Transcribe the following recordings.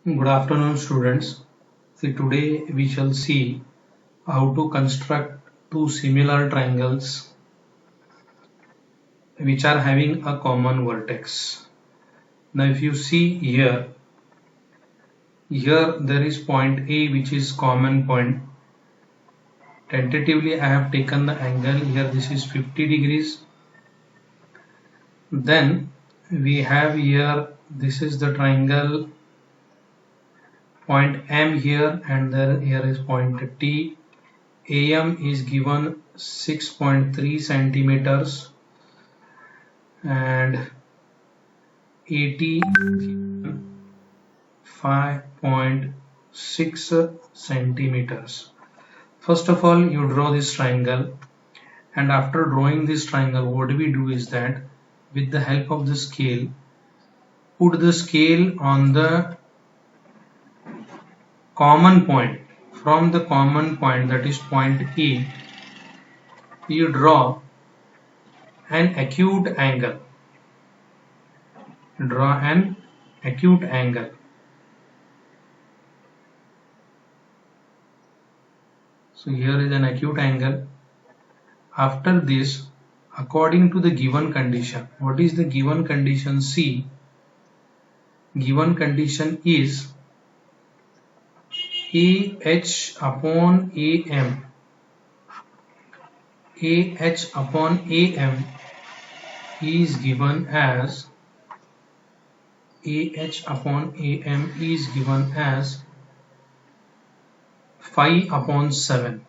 Good afternoon, students. See, today we shall see how to construct two similar triangles which are having a common vertex. Now, if you see here there is point A which is common point. Tentatively, I have taken the angle here. This is 50 degrees. Then we have here. This is the triangle point M here, and there here is point T. AM is given 6.3 centimeters and 80 5.6 centimeters. First of all, you draw this triangle, and after drawing this triangle, what we do is that with the help of the scale, put the scale on the common point. From the common point, that is point E, you draw an acute angle. Draw an acute angle. So here is an acute angle. After this, according to the given condition, what is the given condition? C. Given condition is AH upon AM. AH upon AM is given as AH upon AM is given as 5 upon 7.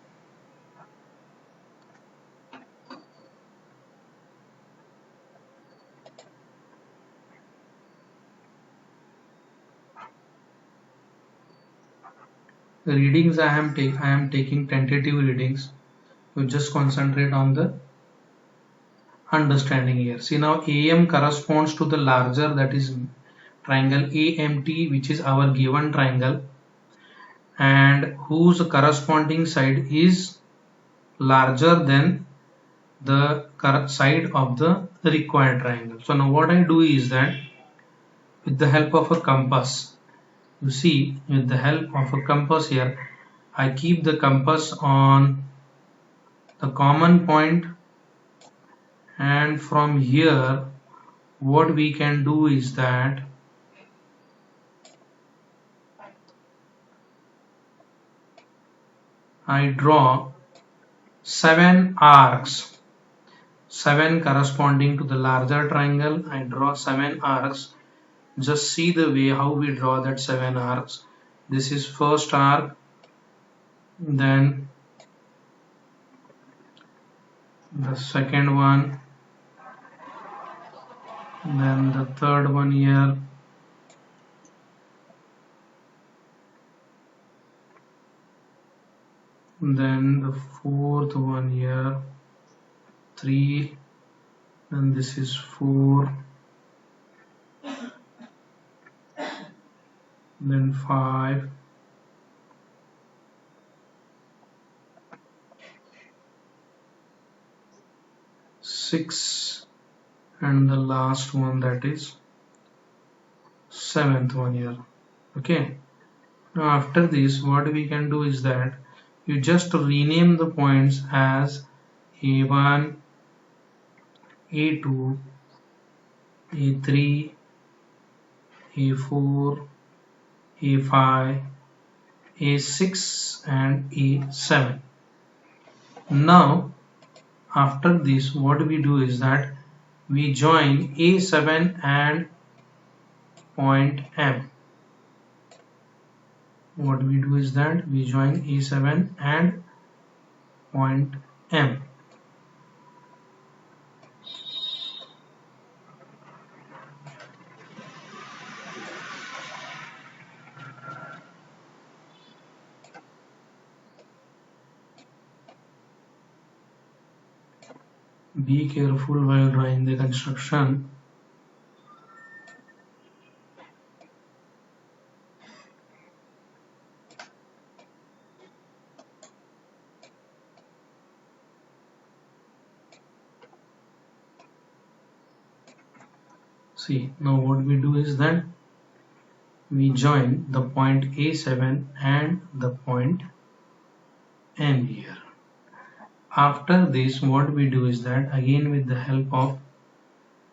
The readings I am taking tentative readings. You just concentrate on the understanding here. See, now AM corresponds to the larger, that is triangle AMT, which is our given triangle, and whose corresponding side is larger than the side of the required triangle. So now what I do is that with the help of a compass, you see, with the help of a compass here, I keep the compass on the common point, and from here what we can do is that I draw 7 arcs, 7 corresponding to the larger triangle. I draw 7 arcs. Just see the way how we draw that 7 arcs. This is first arc, then the second one, then the third one here, then the fourth one here, 3, then this is 4, then 5, 6, and the last one, that is 7th one here. Okay, now after this what we can do is that you just rename the points as A1, A2, A3, A4, A5, A6 and A7. Now after this what we do is that we join A7 and point M. What we do is that we join A7 and point M. Be careful while drawing the construction. See, now what we do is that we join the point A7 and the point M here. After this, what we do is that again with the help of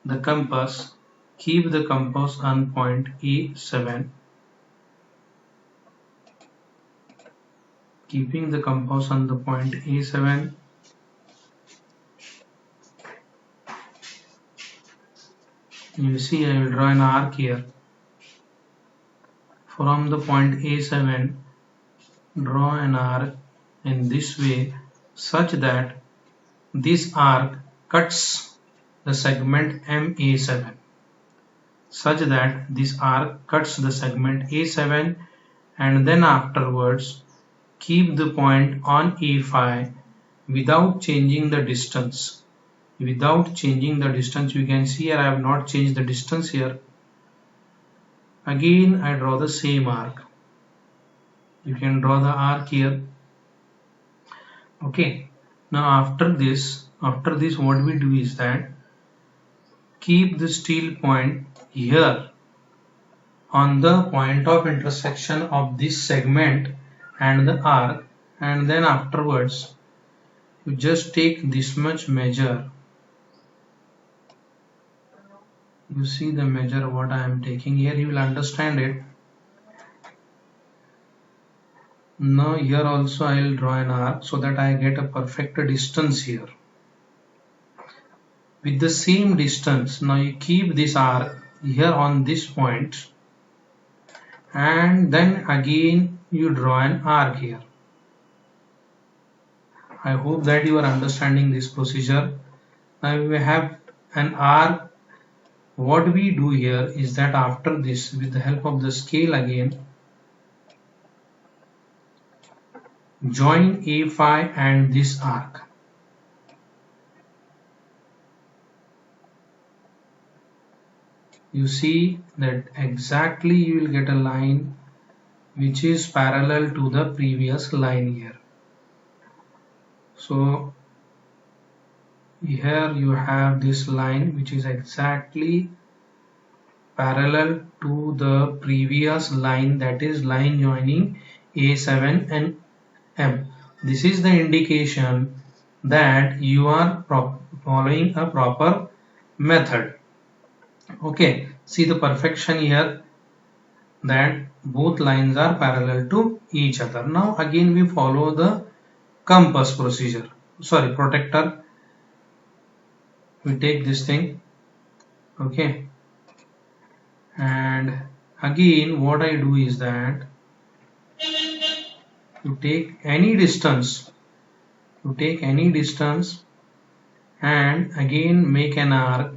the compass, keep the compass on point A7. Keeping the compass on the point A7, you see I will draw an arc here. From the point A7, draw an arc in this way such that this arc cuts the segment MA7. Such that this arc cuts the segment A7, and then afterwards keep the point on A5 without changing the distance. Without changing the distance, you can see here I have not changed the distance here. Again I draw the same arc. You can draw the arc here. Okay, now after this what we do is that keep the steel point here on the point of intersection of this segment and the arc, and then afterwards you just take this much measure. You see the measure what I am taking here, you will understand it. Now here also I will draw an arc so that I get a perfect distance here. With the same distance, now you keep this arc here on this point, and then again you draw an arc here. I hope that you are understanding this procedure. Now we have an arc. What we do here is that after this, with the help of the scale again, join A5 and this arc. You see that exactly you will get a line which is parallel to the previous line here. So here you have this line which is exactly parallel to the previous line, that is line joining A7 and M. This is the indication that you are following a proper method. Okay, see the perfection here that both lines are parallel to each other. Now again we follow the compass procedure, sorry, protector. We take this thing, okay, and again what I do is that you take any distance, and again make an arc.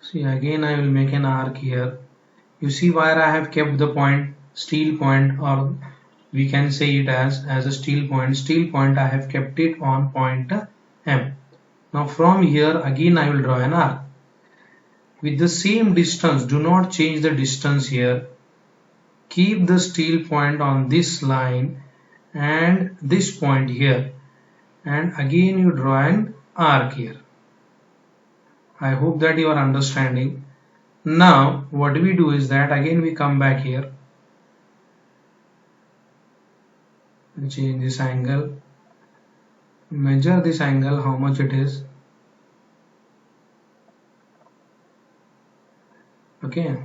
See, again I will make an arc here. You see where I have kept the point, steel point, or we can say it as a steel point. Steel point, I have kept it on point M. Now from here again I will draw an arc. With the same distance, do not change the distance here. Keep the steel point on this line and this point here, and again you draw an arc here. I hope that you are understanding. Now what we do is that again we come back here, change this angle, measure this angle how much it is. Okay,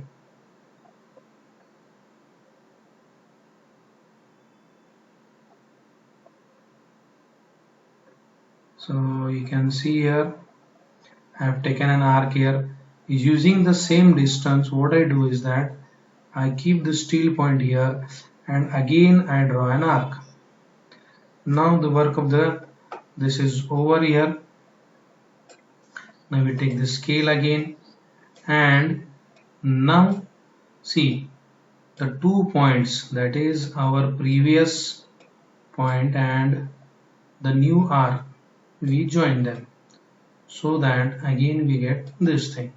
so you can see here I have taken an arc here. Using the same distance, what I do is that I keep the steel point here and again I draw an arc. Now the work of this is over here. Now we take the scale again, and now see the 2 points, that is our previous point and the new arc, we join them so that again we get this thing,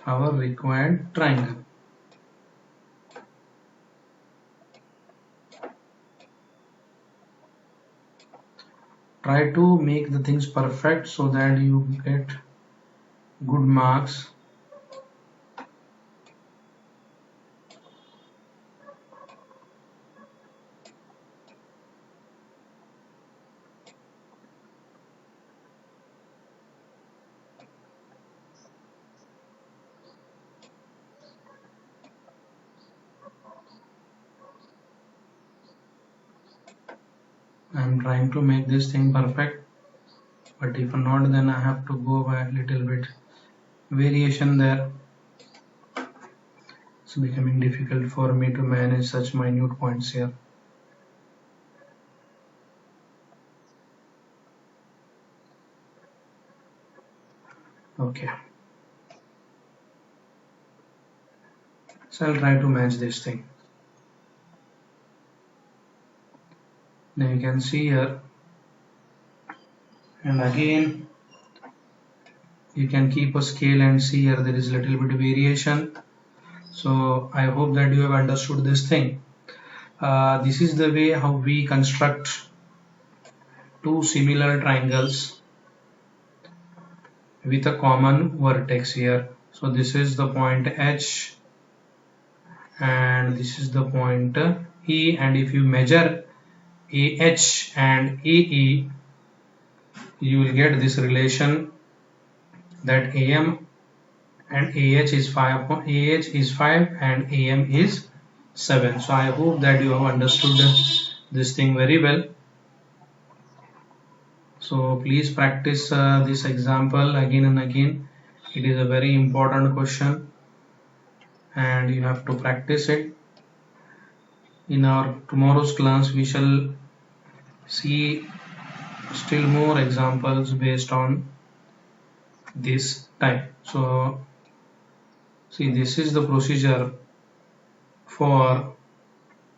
our required triangle. try to make the things perfect so that you get good marks. I'm trying to make this thing perfect, but if not, then I have to go by a little bit variation there. It's becoming difficult for me to manage such minute points here. Okay, so I'll try to match this thing. Now you can see here, and again you can keep a scale and see here there is a little bit of variation. So I hope that you have understood this thing. This is the way how we construct two similar triangles with a common vertex here. So this is the point H and this is the point E, and if you measure AH and AE, you will get this relation that AM and AH is 5 and AM is 7. So I hope that you have understood this thing very well. So please practice this example again and again. It is a very important question and you have to practice it. In our tomorrow's class we shall see still more examples based on this type. So see, this is the procedure for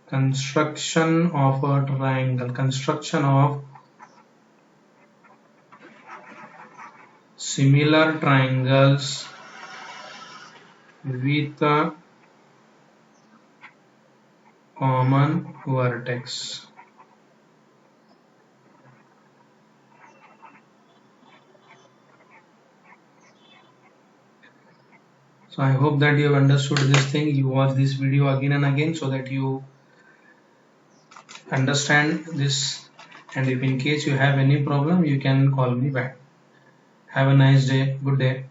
construction of a triangle, construction of similar triangles with a common vertex. So I hope that you have understood this thing. You watch this video again and again so that you understand this, and if in case you have any problem you can call me back. Have a nice day. Good day.